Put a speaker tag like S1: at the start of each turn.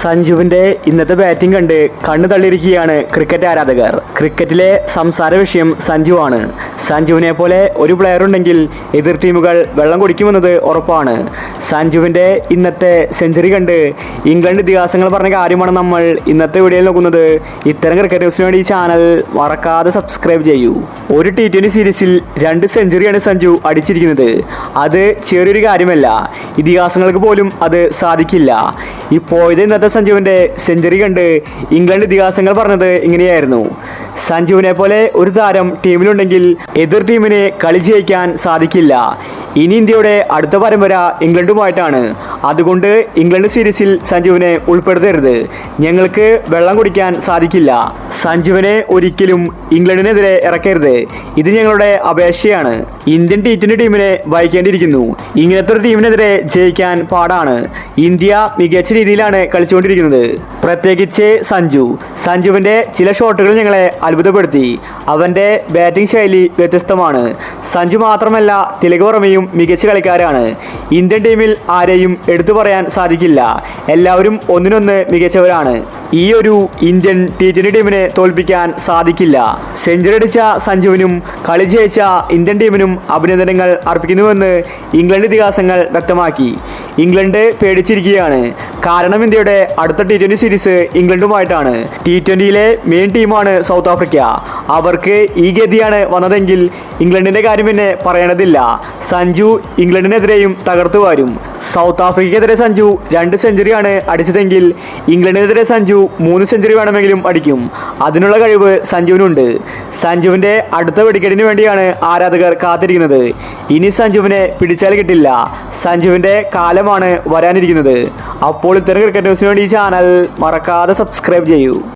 S1: സഞ്ജുവിന്റെ ഇന്നത്തെ ബാറ്റിംഗ് കണ്ട് കണ്ണു തള്ളിയിരിക്കുകയാണ് ക്രിക്കറ്റ് ആരാധകർ. ക്രിക്കറ്റിലെ സംസാര വിഷയം സഞ്ജു ആണ്. സഞ്ജുവിനെ പോലെ ഒരു പ്ലെയർ ഉണ്ടെങ്കിൽ എതിർ ടീമുകൾ വെള്ളം കുടിക്കുമെന്നത് ഉറപ്പാണ്. സഞ്ജുവിന്റെ ഇന്നത്തെ സെഞ്ചുറി കണ്ട് ഇംഗ്ലണ്ട് ഇതിഹാസങ്ങൾ പറഞ്ഞ കാര്യമാണ് നമ്മൾ ഇന്നത്തെ വീഡിയോയിൽ നോക്കുന്നത്. ഇത്തരം ക്രിക്കറ്റ് ന്യൂസിന് വേണ്ടി ഈ ചാനൽ മറക്കാതെ സബ്സ്ക്രൈബ് ചെയ്യൂ. ഒരു T20 സീരീസിൽ 2 സെഞ്ചുറിയാണ് സഞ്ജു അടിച്ചിരിക്കുന്നത്. അത് ചെറിയൊരു കാര്യമല്ല, ഇതിഹാസങ്ങൾക്ക് പോലും അത് സാധിക്കില്ല. ഇപ്പോഴത്തെ ഇന്നത്തെ സഞ്ജുവിൻ്റെ സെഞ്ചുറി കണ്ട് ഇംഗ്ലണ്ട് ഇതിഹാസങ്ങൾ പറഞ്ഞത് ഇങ്ങനെയായിരുന്നു: സഞ്ജുവിനെ പോലെ ഒരു താരം ടീമിലുണ്ടെങ്കിൽ എതിർ ടീമിനെ കളി ജയിക്കാൻ സാധിക്കില്ല. ഇനി ഇന്ത്യയുടെ അടുത്ത പരമ്പര ഇംഗ്ലണ്ടുമായിട്ടാണ്. അതുകൊണ്ട് ഇംഗ്ലണ്ട് സീരീസിൽ സഞ്ജുവിനെ ഉൾപ്പെടുത്തരുത്. ഞങ്ങൾക്ക് വെള്ളം കുടിക്കാൻ സാധിക്കില്ല. സഞ്ജുവിനെ ഒരിക്കലും ഇംഗ്ലണ്ടിനെതിരെ ഇറക്കരുത്. ഇത് ഞങ്ങളുടെ അപേക്ഷയാണ്. ഇന്ത്യൻ T20 ടീമിനെ വായിക്കേണ്ടിയിരിക്കുന്നു. ഇങ്ങനത്തെ ഒരു ടീമിനെതിരെ ജയിക്കാൻ പാടാണ്. ഇന്ത്യ മികച്ച രീതിയിലാണ് കളിച്ചുകൊണ്ടിരിക്കുന്നത്. പ്രത്യേകിച്ച് സഞ്ജുവിൻ്റെ ചില ഷോട്ടുകൾ ഞങ്ങളെ അത്ഭുതപ്പെടുത്തി. അവൻ്റെ ബാറ്റിംഗ് ശൈലി വ്യത്യസ്തമാണ്. സഞ്ജു മാത്രമല്ല, തിലക് വർമ്മയും മികച്ച കളിക്കാരാണ്. ഇന്ത്യൻ ടീമിൽ ആരെയും എടുത്തു പറയാൻ സാധിക്കില്ല. എല്ലാവരും ഒന്നിനൊന്ന് മികച്ചവരാണ്. ഈ ഒരു ഇന്ത്യൻ T20 ടീമിനെ തോൽപ്പിക്കാൻ സാധിക്കില്ല. സെഞ്ചുറി അടിച്ച സഞ്ജുവിനും കളി ജയിച്ച ഇന്ത്യൻ ടീമിനും അഭിനന്ദനങ്ങൾ അർപ്പിക്കുന്നുവെന്ന് ഇംഗ്ലണ്ട് ഇതിഹാസങ്ങൾ വ്യക്തമാക്കി. ഇംഗ്ലണ്ട് പേടിച്ചിരിക്കുകയാണ്. കാരണം ഇന്ത്യയുടെ അടുത്ത T20 സീരീസ് ഇംഗ്ലണ്ടുമായിട്ടാണ്. T20യിലെ മെയിൻ ടീമാണ് സൗത്ത് ആഫ്രിക്ക. അവർക്ക് ഈ ഗതിയാണ് വന്നതെങ്കിൽ ഇംഗ്ലണ്ടിൻ്റെ കാര്യം പിന്നെ പറയേണ്ടതില്ല. സഞ്ജു ഇംഗ്ലണ്ടിനെതിരെയും തകർത്തു വരും. സൗത്ത് ആഫ്രിക്കയ്ക്കെതിരെ സഞ്ജു 2 സെഞ്ചുറിയാണ് അടിച്ചതെങ്കിൽ ഇംഗ്ലണ്ടിനെതിരെ സഞ്ജു 3 സെഞ്ചുറി വേണമെങ്കിലും അടിക്കും. അതിനുള്ള കഴിവ് സഞ്ജുവിനുണ്ട്. സഞ്ജുവിൻ്റെ അടുത്ത വെടിക്കെട്ടിന് വേണ്ടിയാണ് ആരാധകർ കാത്തിരിക്കുന്നത്. ഇനി സഞ്ജുവിനെ പിടിച്ചാൽ കിട്ടില്ല. സഞ്ജുവിൻ്റെ കാലമാണ് വരാനിരിക്കുന്നത്. അപ്പോൾ ഇത്തരം ക്രിക്കറ്റ് ന്യൂസിന് വേണ്ടി ഈ ചാനൽ മറക്കാതെ സബ്സ്ക്രൈബ് ചെയ്യൂ.